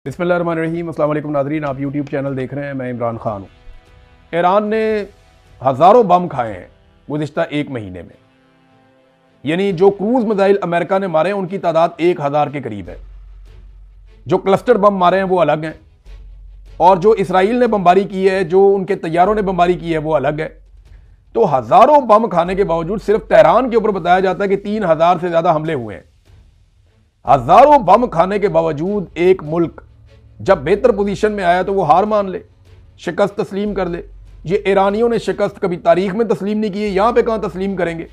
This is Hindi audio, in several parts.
बिस्मिल्लाहिर्रहमानिर्रहीम। अस्सलाम वालेकुम नाज़रीन, आप यूट्यूब चैनल देख रहे हैं। मैं इमरान खान हूँ। ईरान ने हज़ारों बम खाए हैं गुज़िश्ता एक महीने में, यानी जो क्रूज़ मिसाइल अमेरिका ने मारे हैं उनकी तादाद 1000 के करीब है। जो क्लस्टर बम मारे हैं वो अलग हैं, और जो इसराइल ने बमबारी की है, जो उनके तैयारों ने बमबारी की है वो अलग है। तो हज़ारों बम खाने के बावजूद सिर्फ तेहरान के ऊपर बताया जाता है कि 3000 से ज़्यादा हमले हुए हैं। हज़ारों बम खाने के बावजूद एक मुल्क जब बेहतर पोजीशन में आया तो वो हार मान ले, शिकस्त तस्लीम कर ले। ये ईरानियों ने शिकस्त कभी तारीख में तस्लीम नहीं की है, यहां पे कहां तस्लीम करेंगे।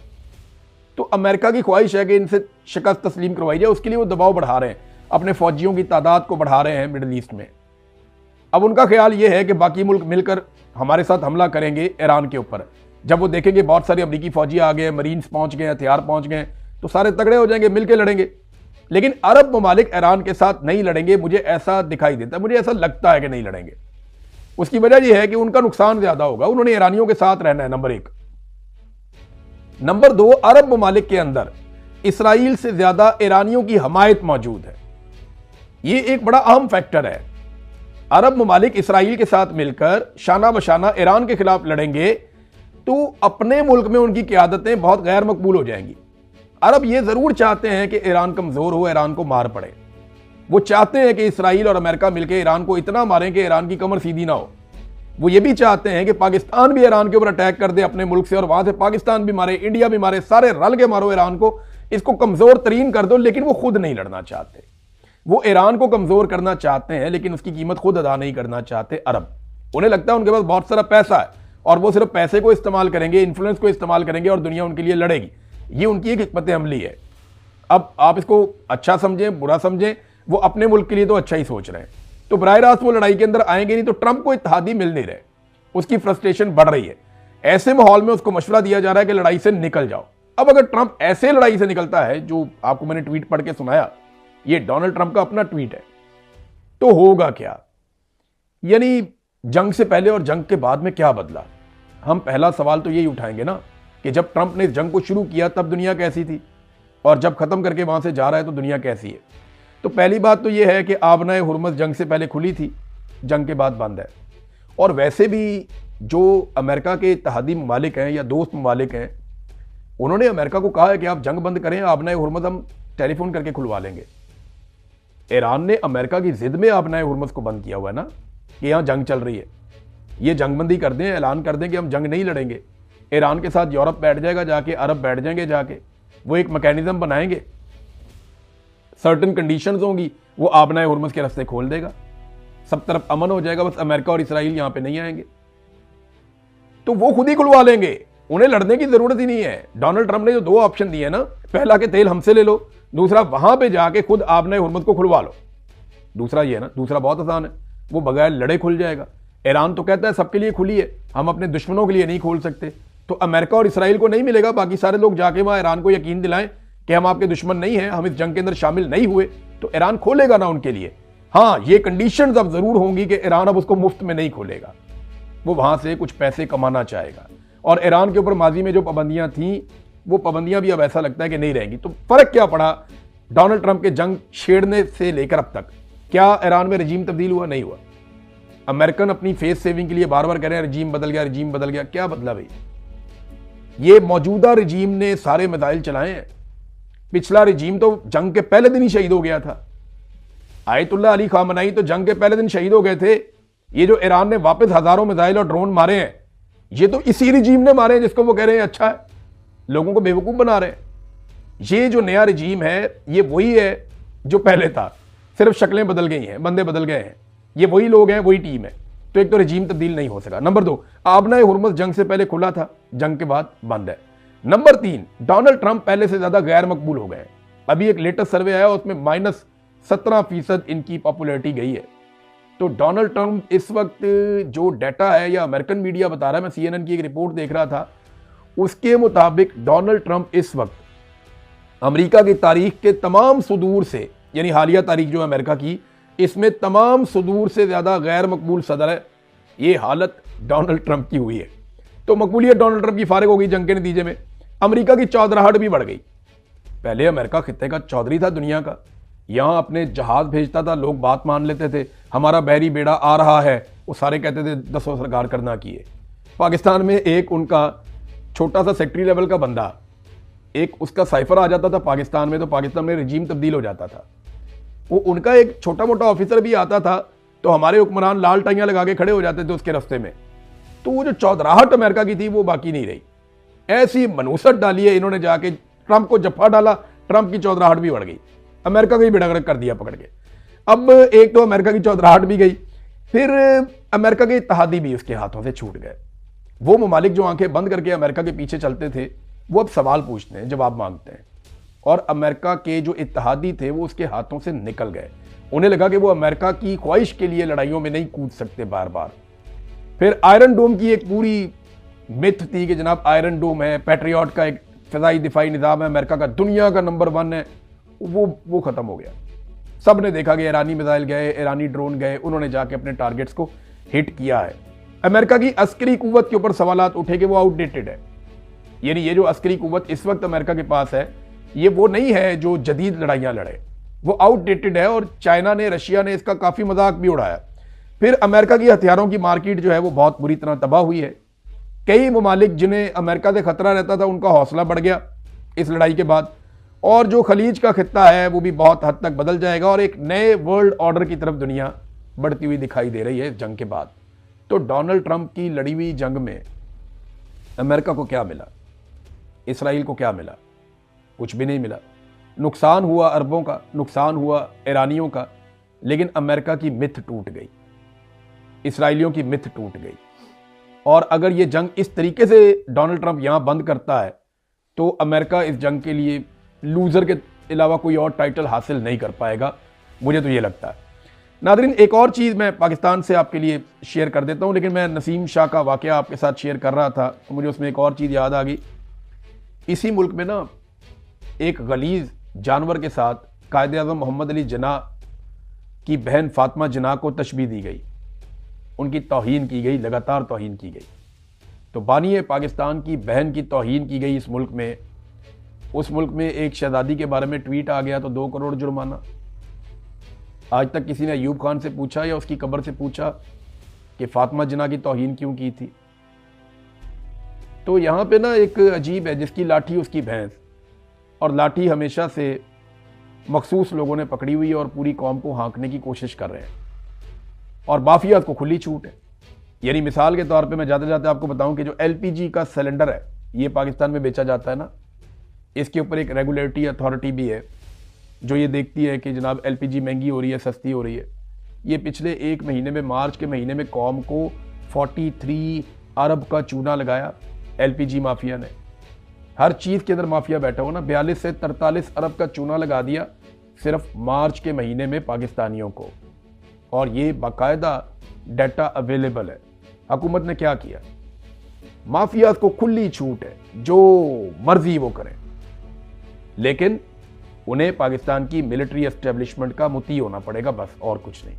तो अमेरिका की ख्वाहिश है कि इनसे शिकस्त तस्लीम करवाई जाए, उसके लिए वो दबाव बढ़ा रहे हैं, अपने फौजियों की तादाद को बढ़ा रहे हैं मिडल ईस्ट में। अब उनका ख्याल ये है कि बाकी मुल्क मिलकर हमारे साथ हमला करेंगे ईरान के ऊपर। जब वो देखेंगे बहुत सारे अमरीकी फौजी आ गए, मरीन्स पहुंच गए, हथियार पहुंच गए, तो सारे तगड़े हो जाएंगे, मिलकर लड़ेंगे। लेकिन अरब ममालिक ईरान के साथ नहीं लड़ेंगे, मुझे ऐसा दिखाई देता है, मुझे ऐसा लगता है कि नहीं लड़ेंगे। उसकी वजह यह है कि उनका नुकसान ज्यादा होगा, उन्होंने ईरानियों के साथ रहना है, नंबर एक। नंबर दो, अरब ममालिक के अंदर इसराइल से ज्यादा ईरानियों की हमायत मौजूद है। यह एक बड़ा अहम फैक्टर है। अरब ममालिक इसराइल के साथ मिलकर शाना बशाना ईरान के खिलाफ लड़ेंगे तो अपने मुल्क में उनकी क़यादतें बहुत गैर मकबूल हो जाएंगी। अरब ये जरूर चाहते हैं कि ईरान कमजोर हो, ईरान को मार पड़े। वो चाहते हैं कि इसराइल और अमेरिका मिलकर ईरान को इतना मारें कि ईरान की कमर सीधी ना हो। वो ये भी चाहते हैं कि पाकिस्तान भी ईरान के ऊपर अटैक कर दे अपने मुल्क से, और वहां से पाकिस्तान भी मारे, इंडिया भी मारे, सारे रल के मारो ईरान को, इसको कमजोर तरीन कर दो। लेकिन वो खुद नहीं लड़ना चाहते। वो ईरान को कमजोर करना चाहते हैं लेकिन उसकी कीमत खुद अदा नहीं करना चाहते अरब। उन्हें लगता है उनके पास बहुत सारा पैसा है और वो सिर्फ पैसे को इस्तेमाल करेंगे, इन्फ्लुएंस को इस्तेमाल करेंगे और दुनिया उनके लिए लड़ेगी। ये उनकी एक हिकमत अमली है। अब आप इसको अच्छा समझें बुरा समझें, वो अपने मुल्क के लिए तो अच्छा ही सोच रहे हैं। तो बराह रास्त वो लड़ाई के अंदर आएंगे नहीं, तो ट्रंप को इत्तेहादी मिल नहीं रहे, उसकी फ्रस्ट्रेशन बढ़ रही है। ऐसे माहौल में उसको मशवरा दिया जा रहा है कि लड़ाई से निकल जाओ। अब अगर ट्रंप ऐसे लड़ाई से निकलता है, जो आपको मैंने ट्वीट पढ़ के सुनाया, ये डोनाल्ड ट्रंप का अपना ट्वीट है, तो होगा क्या? यानी जंग से पहले और जंग के बाद में क्या बदला? हम पहला सवाल तो यही उठाएंगे ना कि जब ट्रंप ने इस जंग को शुरू किया तब दुनिया कैसी थी, और जब खत्म करके वहां से जा रहा है तो दुनिया कैसी है। तो पहली बात तो यह है कि आबनाए हुर्मुज़ जंग से पहले खुली थी, जंग के बाद बंद है। और वैसे भी जो अमेरिका के इत्तेहादी ममालिक हैं या दोस्त ममालिक हैं, उन्होंने अमेरिका को कहा है कि आप जंग बंद करें, आबनाए हुर्मुज़ हम टेलीफोन करके खुलवा लेंगे। ईरान ने अमेरिका की जिद में आबनाए हुर्मुज़ को बंद किया हुआ है ना, कि यहां जंग चल रही है, ये जंगबंदी कर दें, ऐलान कर दें कि हम जंग नहीं लड़ेंगे। ईरान के साथ यूरोप बैठ जाएगा जाके, अरब बैठ जाएंगे जाके, वो एक मैकेनिज्म बनाएंगे, सर्टेन कंडीशंस होंगी, वो आबनाए हुर्मुज़ के रास्ते खोल देगा, सब तरफ अमन हो जाएगा। बस अमेरिका और इसराइल यहां पे नहीं आएंगे, तो वो खुद ही खुलवा लेंगे, उन्हें लड़ने की जरूरत ही नहीं है। डोनाल्ड ट्रंप ने जो दो ऑप्शन दिए ना, पहला कि तेल हमसे ले लो, दूसरा वहां पे जाके खुद आबनाए हुर्मुज़ को खुलवा लो। दूसरा ये है ना, दूसरा बहुत आसान है, वो बगैर लड़े खुल जाएगा। ईरान तो कहता है सबके लिए खुली है, हम अपने दुश्मनों के लिए नहीं खोल सकते। तो अमेरिका और इसराइल को नहीं मिलेगा, बाकी सारे लोग जाके वहां ईरान को यकीन दिलाएं कि हम आपके दुश्मन नहीं हैं, हम इस जंग के अंदर शामिल नहीं हुए, तो ईरान खोलेगा ना उनके लिए। हाँ, ये कंडीशंस अब जरूर होंगी कि ईरान अब उसको मुफ्त में नहीं खोलेगा, वो वहां से कुछ पैसे कमाना चाहेगा। और ईरान के ऊपर माजी में जो पाबंदियां थी, वो पाबंदियां भी अब ऐसा लगता है कि नहीं रहेंगी। तो फर्क क्या पड़ा डोनाल्ड ट्रंप के जंग छेड़ने से लेकर अब तक? क्या ईरान में रजीम तब्दील हुआ? नहीं हुआ। अमेरिकन अपनी फेस सेविंग के लिए बार बार कह रहे हैं रजीम बदल गया, रजीम बदल गया। क्या बदला भाई? ये मौजूदा रजीम ने सारे मिसाइल चलाए हैं। पिछला रजीम तो जंग के पहले दिन ही शहीद हो गया था। आयतुल्लाह अली खामनाई तो जंग के पहले दिन शहीद हो गए थे। ये जो ईरान ने वापस हजारों मिसाइल और ड्रोन मारे हैं, ये तो इसी रजीम ने मारे हैं जिसको वो कह रहे हैं अच्छा है, लोगों को बेवकूफ बना रहे हैं। ये जो नया रजीम है, ये वही है जो पहले था, सिर्फ शक्लें बदल गई हैं, बंदे बदल गए हैं, ये वही लोग हैं, वही टीम है। तो एक तो रजीम तब्दील नहीं हो सका। नंबर दो, आबनाए हुर्मुज़ जंग से पहले खुला था, जंग के बाद बंद है। नंबर तीन, डोनाल्ड ट्रंप पहले से ज्यादा गैर मकबूल हो गए। अभी एक लेटेस्ट सर्वे आया, उसमें -17% इनकी पॉपुलैरिटी गई है। तो डोनाल्ड ट्रंप इस वक्त, जो डाटा है या अमेरिकन मीडिया बता रहा है, मैं CNN की एक रिपोर्ट देख रहा था, उसके मुताबिक डोनाल्ड ट्रंप इस वक्त अमेरिका की तारीख के तमाम सुदूर से, यानी हालिया तारीख जो है अमेरिका की, इसमें तमाम सुदूर से ज्यादा गैर मकबूल सदर है। ये हालत डोनाल्ड ट्रंप की हुई है। तो मकबूलियत डोनाल्ड ट्रंप की फारिग हो गई जंग के नतीजे में। अमेरिका की चौधराहट भी बढ़ गई। पहले अमेरिका खित्ते का चौधरी था दुनिया का, यहाँ अपने जहाज भेजता था, लोग बात मान लेते थे, हमारा बहरी बेड़ा आ रहा है, वो सारे कहते थे दसों सरकार करना किए। पाकिस्तान में एक उनका छोटा सा सेक्रेटरी लेवल का बंदा, एक उसका साइफर आ जाता था पाकिस्तान में, तो पाकिस्तान में रिजीम तब्दील हो जाता था। वो उनका एक छोटा मोटा ऑफिसर भी आता था तो हमारे हुक्मरान लाल टाइयां लगा के खड़े हो जाते थे उसके रास्ते में। तो वो जो चौधराहट अमेरिका की थी वो बाकी नहीं रही। ऐसी मनूसत डाली है इन्होंने, जाके ट्रंप को जफ्फा डाला, ट्रंप की चौधराहट भी बढ़ गई, अमेरिका को ही बेड़ागर्क कर दिया पकड़ के। अब एक तो अमेरिका की चौधराहट भी गई, फिर अमेरिका के इत्तेहादी भी उसके हाथों से छूट गए। वो ममालिक जो आंखें बंद करके अमेरिका के पीछे चलते थे वो अब सवाल पूछते हैं, जवाब मांगते हैं। और अमेरिका के जो इत्तेहादी थे वो उसके हाथों से निकल गए। उन्हें लगा कि वो अमेरिका की ख्वाहिश के लिए लड़ाइयों में नहीं कूद सकते बार बार। फिर आयरन डोम की एक पूरी मिथ थी कि जनाब आयरन डोम है, पैट्रियट का एक फ़िज़ाई दिफाई निज़ाम है, अमेरिका का दुनिया का नंबर 1 है, वो ख़त्म हो गया। सब ने देखा कि ईरानी मिसाइल गए, ईरानी ड्रोन गए, उन्होंने जाके अपने टारगेट्स को हिट किया है। अमेरिका की अस्करी कुव्वत के ऊपर सवालात उठे कि वो आउटडेटेड है। यानी ये जो अस्करी कुव्वत इस वक्त अमेरिका के पास है ये वो नहीं है जो जदीद लड़ाइयाँ लड़े, वो आउटडेटेड है। और चाइना ने, रशिया ने इसका काफ़ी मजाक भी उड़ाया। फिर अमेरिका की हथियारों की मार्केट जो है वो बहुत बुरी तरह तबाह हुई है। कई ममालिक जिन्हें अमेरिका से खतरा रहता था उनका हौसला बढ़ गया इस लड़ाई के बाद। और जो खलीज का खित्ता है वो भी बहुत हद तक बदल जाएगा और एक नए वर्ल्ड ऑर्डर की तरफ दुनिया बढ़ती हुई दिखाई दे रही है इस जंग के बाद। तो डोनाल्ड ट्रंप की लड़ी हुई जंग में अमेरिका को क्या मिला, इसराइल को क्या मिला? कुछ भी नहीं मिला। नुकसान हुआ अरबों का, नुकसान हुआ ईरानियों का, लेकिन अमेरिका की मिथ टूट गई, इसराइलियों की मिथ टूट गई। और अगर ये जंग इस तरीके से डोनाल्ड ट्रंप यहां बंद करता है तो अमेरिका इस जंग के लिए लूजर के अलावा कोई और टाइटल हासिल नहीं कर पाएगा, मुझे तो ये लगता है। नादरीन, एक और चीज़ मैं पाकिस्तान से आपके लिए शेयर कर देता हूं, लेकिन मैं नसीम शाह का वाकया आपके साथ शेयर कर रहा था तो मुझे उसमें एक और चीज़ याद आ गई। इसी मुल्क में ना एक गलीज जानवर के साथ कायदे आज़म मोहम्मद अली जिन्ना की बहन फातिमा जिन्ना को तशबीह दी गई, उनकी तौहीन की गई, लगातार तौहीन की गई। तो बानिए पाकिस्तान की बहन की तौहीन की गई इस मुल्क में। उस मुल्क में एक शहजादी के बारे में ट्वीट आ गया तो 2 करोड़ जुर्माना। आज तक किसी ने अयूब खान से पूछा या उसकी कब्र से पूछा कि फातिमा जिन्ना की तौहीन क्यों की थी? तो यहाँ पे ना एक अजीब है, जिसकी लाठी उसकी भैंस। और लाठी हमेशा से मखसूस लोगों ने पकड़ी हुई है और पूरी कौम को हाँकने की कोशिश कर रहे हैं। और माफिया को खुली छूट है। यानी मिसाल के तौर पे मैं जाते जाते आपको बताऊं कि जो एलपीजी का सिलेंडर है ये पाकिस्तान में बेचा जाता है ना, इसके ऊपर एक रेगुलेटरी अथॉरिटी भी है जो ये देखती है कि जनाब एलपीजी महंगी हो रही है, सस्ती हो रही है। ये पिछले 1 महीने में, मार्च के महीने में कौम को 43 अरब का चूना लगाया एलपीजी माफिया ने। हर चीज़ के अंदर माफिया बैठा हुआ ना, 42 से 43 अरब का चूना लगा दिया सिर्फ मार्च के महीने में पाकिस्तानियों को। और ये बाकायदा डाटा अवेलेबल है। हुकूमत ने क्या किया? माफिया को खुली छूट है, जो मर्जी वो करें, लेकिन उन्हें पाकिस्तान की मिलिट्री एस्टेब्लिशमेंट का मुती होना पड़ेगा, बस और कुछ नहीं।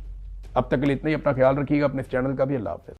अब तक के लिए इतना ही। अपना ख्याल रखिएगा, अपने इस चैनल का भी। अल्लाह हाफ़िज़।